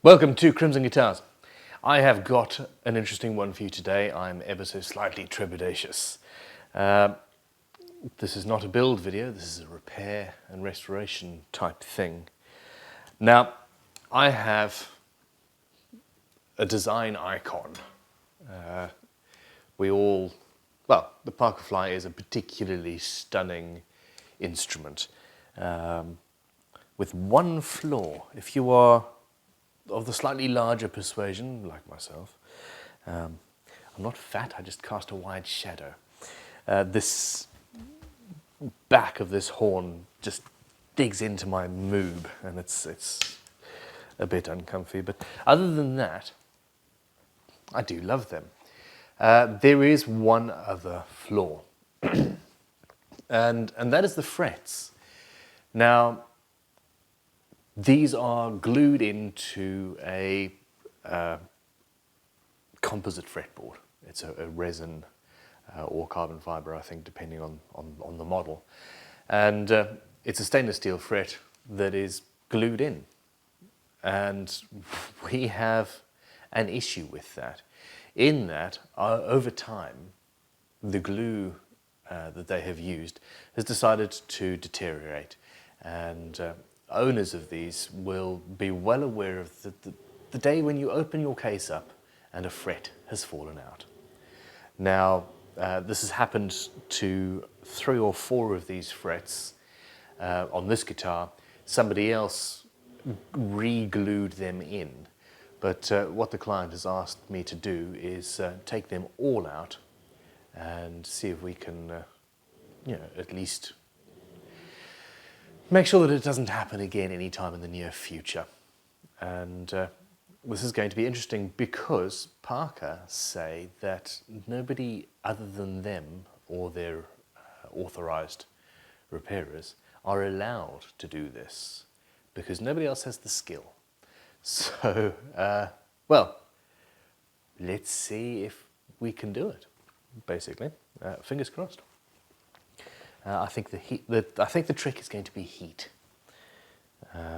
Welcome to Crimson Guitars. I have got an interesting one for you today. I'm ever so slightly trepidatious. This is not a build video, this is a repair and restoration type thing. Now, I have a design icon. The Parker Fly is a particularly stunning instrument with one flaw. If you are of the slightly larger persuasion, like myself, I'm not fat, I just cast a wide shadow. This back of this horn just digs into my moob, and it's a bit uncomfy, but other than that, I do love them. There is one other flaw, and that is the frets. Now, these are glued into a composite fretboard. It's a resin or carbon fiber, I think, depending on the model. And it's a stainless steel fret that is glued in. And we have an issue with that. In that, over time, the glue that they have used has decided to deteriorate. And owners of these will be well aware of the day when you open your case up and a fret has fallen out. Now, this has happened to 3 or 4 of these frets on this guitar. Somebody else re-glued them in, but what the client has asked me to do is take them all out and see if we can, at least make sure that it doesn't happen again anytime in the near future. And this is going to be interesting because Parker say that nobody other than them or their authorized repairers are allowed to do this because nobody else has the skill. So, let's see if we can do it, basically. Fingers crossed. I think the trick is going to be heat.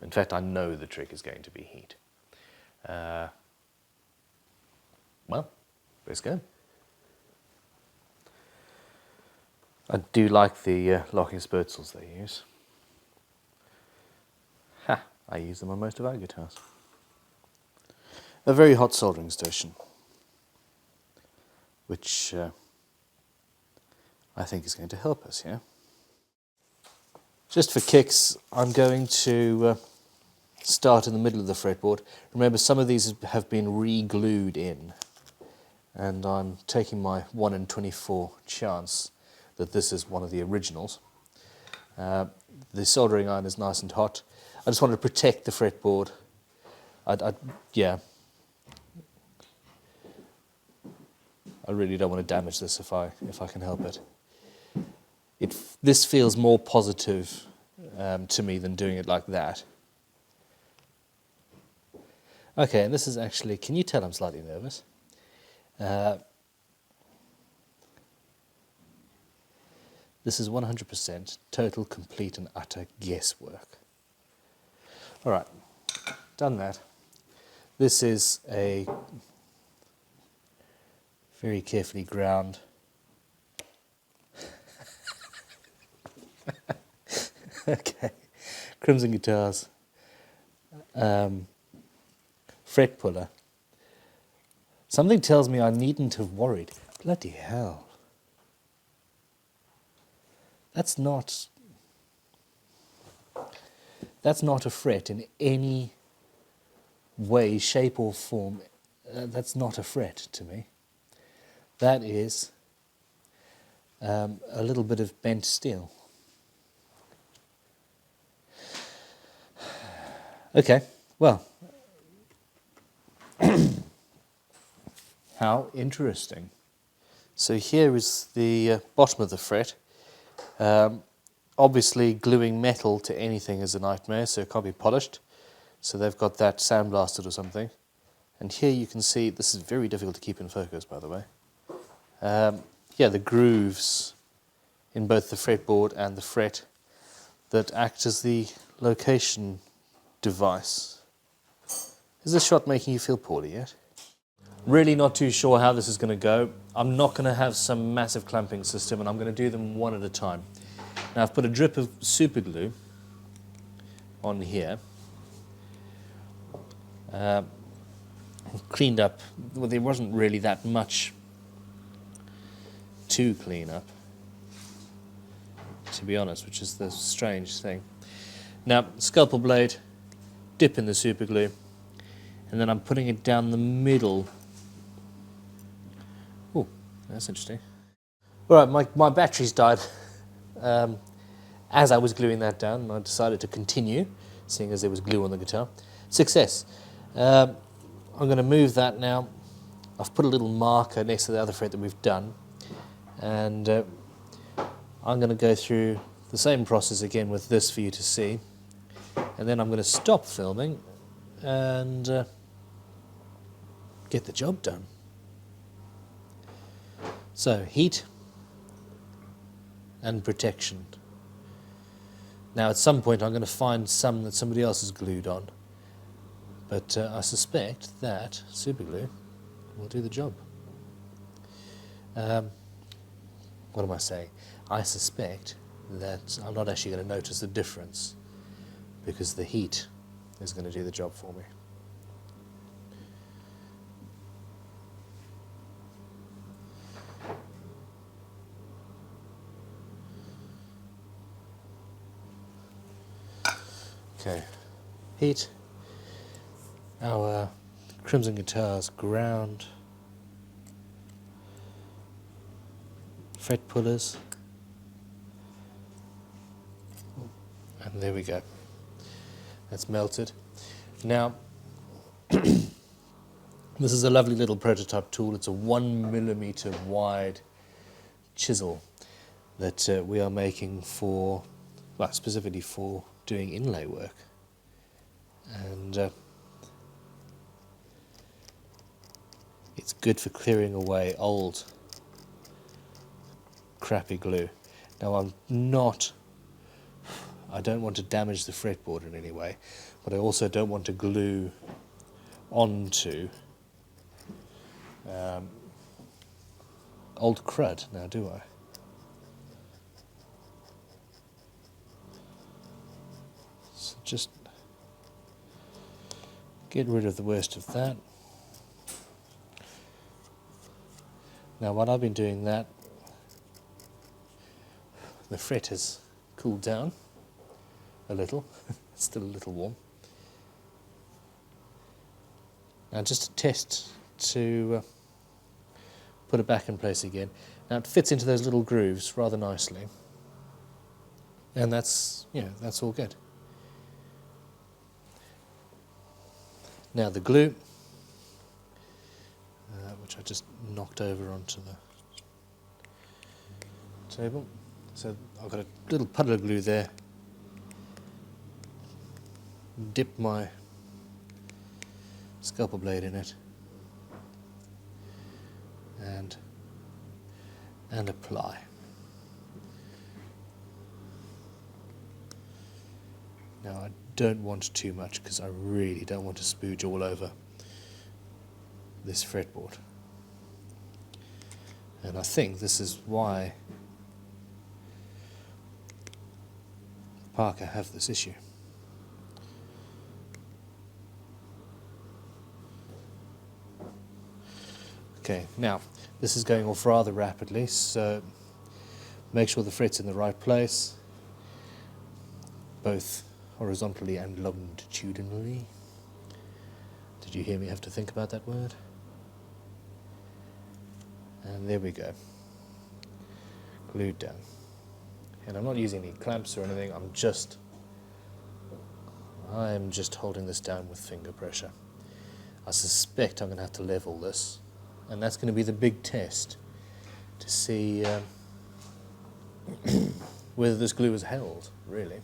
In fact, I know the trick is going to be heat. Let's go. I do like the locking spurtzels they use. I use them on most of our guitars. A very hot soldering station, which I think is going to help us here. Just for kicks, I'm going to start in the middle of the fretboard. Remember, some of these have been re-glued in, and I'm taking my 1 in 24 chance that this is one of the originals. The soldering iron is nice and hot. I just want to protect the fretboard. I really don't want to damage this if I can help it. This feels more positive to me than doing it like that. Okay, and this is actually, can you tell I'm slightly nervous? This is 100% total, complete and utter guesswork. All right, done that. This is a very carefully ground okay, Crimson Guitars fret puller. Something tells me I needn't have worried. Bloody hell. That's not a fret in any way, shape or form. That's not a fret to me. That is a little bit of bent steel. Okay, well, how interesting. So here is the bottom of the fret. Obviously gluing metal to anything is a nightmare, so it can't be polished. So they've got that sandblasted or something. And here you can see, this is very difficult to keep in focus, by the way. The grooves in both the fretboard and the fret that act as the location device Is this shot making you feel poorly yet? Really not too sure how this is going to go. I'm not going to have some massive clamping system, and I'm going to do them one at a time. Now I've put a drip of super glue on here. Cleaned up, well, there wasn't really that much to clean up, to be honest, which is the strange thing. Now, scalpel blade, dip in the super glue, and then I'm putting it down the middle. Oh, that's interesting. All right, my batteries died as I was gluing that down, and I decided to continue, seeing as there was glue on the guitar. Success. I'm going to move that now. I've put a little marker next to the other fret that we've done, and I'm going to go through the same process again with this for you to see, and then I'm going to stop filming and get the job done. So, heat and protection. Now at some point I'm going to find some that somebody else has glued on, but I suspect that superglue will do the job. What am I saying? I suspect that I'm not actually going to notice the difference because the heat is going to do the job for me. Okay, heat, our Crimson Guitars ground, fret pullers, and there we go. That's melted. Now, this is a lovely little prototype tool. It's a 1mm wide chisel that we are making for, well, specifically for doing inlay work. And it's good for clearing away old crappy glue. Now I don't want to damage the fretboard in any way, but I also don't want to glue onto old crud now, do I? So just get rid of the worst of that. Now while I've been doing that, the fret has cooled down a little. It's still a little warm. Now just to test to put it back in place again. Now it fits into those little grooves rather nicely, and that's all good. Now the glue, which I just knocked over onto the table. So I've got a little puddle of glue there. Dip my scalpel blade in it and apply. Now I don't want too much because I really don't want to spooge all over this fretboard. And I think this is why Parker have this issue. Okay, now this is going off rather rapidly, so make sure the fret's in the right place, both horizontally and longitudinally. Did you hear me have to think about that word? And there we go, glued down. And I'm not using any clamps or anything, I'm just holding this down with finger pressure. I suspect I'm going to have to level this, and that's going to be the big test to see whether this glue is held, really.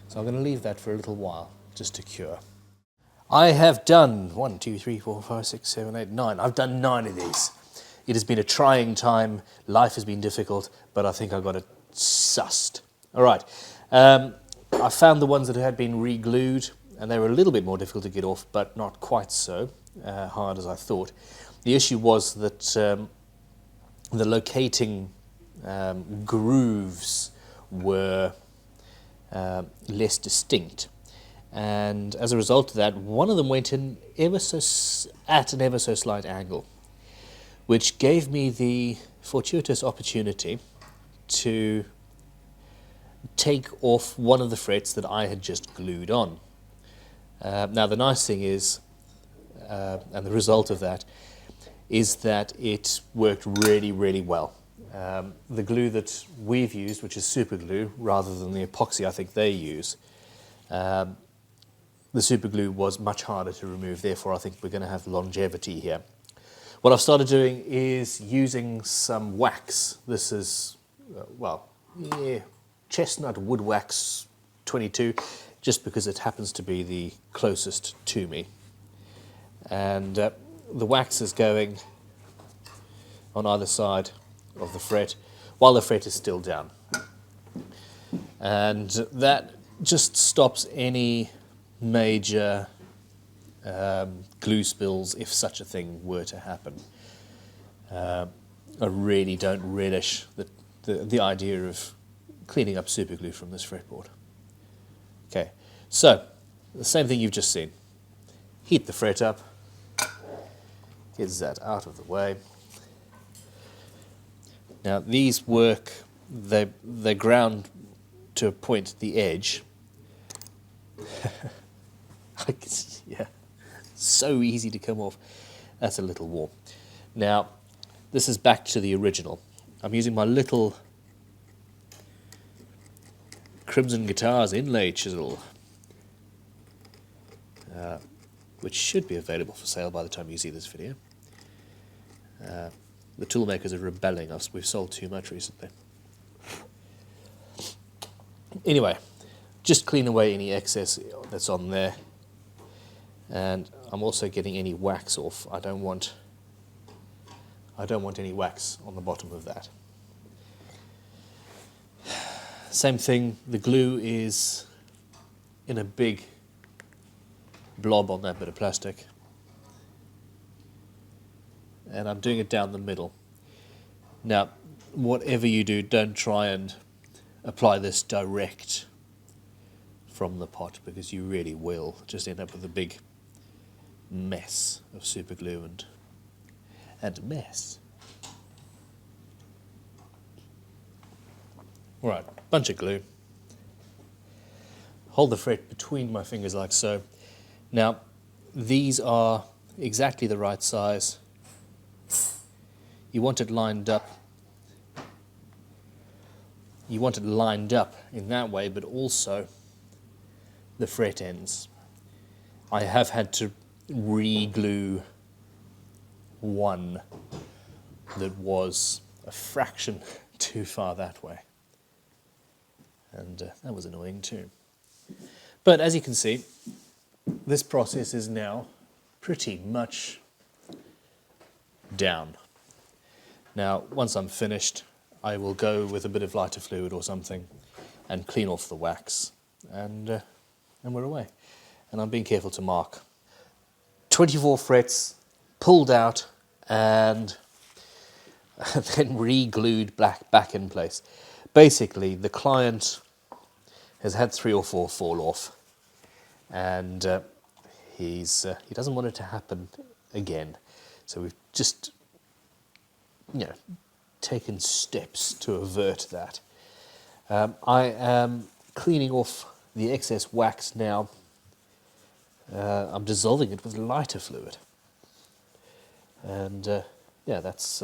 So I'm going to leave that for a little while, just to cure. I have done 1, 2, 3, 4, 5, 6, 7, 8, 9. I've done 9 of these. It has been a trying time, life has been difficult, but I think I got it sussed. All right, I found the ones that had been re-glued. and they were a little bit more difficult to get off, but not quite so hard as I thought. The issue was that the locating grooves were less distinct, and as a result of that, one of them went in at an ever so slight angle, which gave me the fortuitous opportunity to take off one of the frets that I had just glued on. Now the nice thing is, and the result of that, is that it worked really, really well. The glue that we've used, which is superglue, rather than the epoxy I think they use, the superglue was much harder to remove, therefore I think we're going to have longevity here. What I've started doing is using some wax. This is, Chestnut Wood Wax 22, just because it happens to be the closest to me. And the wax is going on either side of the fret while the fret is still down. And that just stops any major glue spills if such a thing were to happen. I really don't relish the idea of cleaning up superglue from this fretboard. Okay, so the same thing you've just seen. Heat the fret up, get that out of the way. Now these work, they ground to a point at the edge. Yeah, so easy to come off. That's a little warm. Now this is back to the original. I'm using my little Crimson Guitars inlay chisel, which should be available for sale by the time you see this video. The tool makers are rebelling us. We've sold too much recently. Anyway, just clean away any excess that's on there, and I'm also getting any wax off. I don't want any wax on the bottom of that. Same thing, the glue is in a big blob on that bit of plastic, and I'm doing it down the middle. Now, whatever you do, don't try and apply this direct from the pot, because you really will just end up with a big mess of superglue and mess. Right, bunch of glue. Hold the fret between my fingers like so. Now, these are exactly the right size. You want it lined up. You want it lined up in that way, but also the fret ends. I have had to re-glue one that was a fraction too far that way. And that was annoying too. But as you can see, this process is now pretty much down. Now, once I'm finished, I will go with a bit of lighter fluid or something and clean off the wax, and we're away. And I'm being careful to mark. 24 frets pulled out and then re-glued back in place. Basically, the client has had 3 or 4 fall off, and he doesn't want it to happen again. So we've just, taken steps to avert that. I am cleaning off the excess wax now. I'm dissolving it with lighter fluid, and that's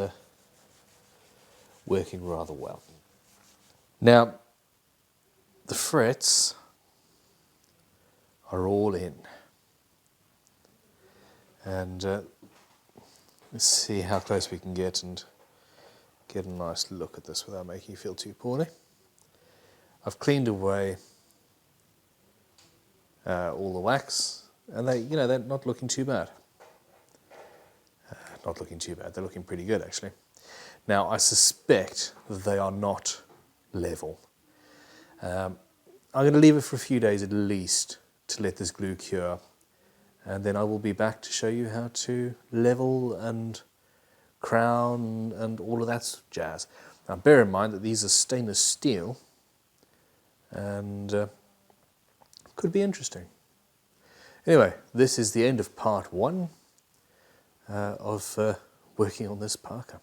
working rather well. Now, the frets are all in, and let's see how close we can get and get a nice look at this without making you feel too poorly. I've cleaned away all the wax, and they're not looking too bad. They're looking pretty good, actually. Now, I suspect that they are not level. I'm going to leave it for a few days at least to let this glue cure, and then I will be back to show you how to level and crown and all of that jazz. Now bear in mind that these are stainless steel, and could be interesting. Anyway, this is the end of part 1 of working on this parka.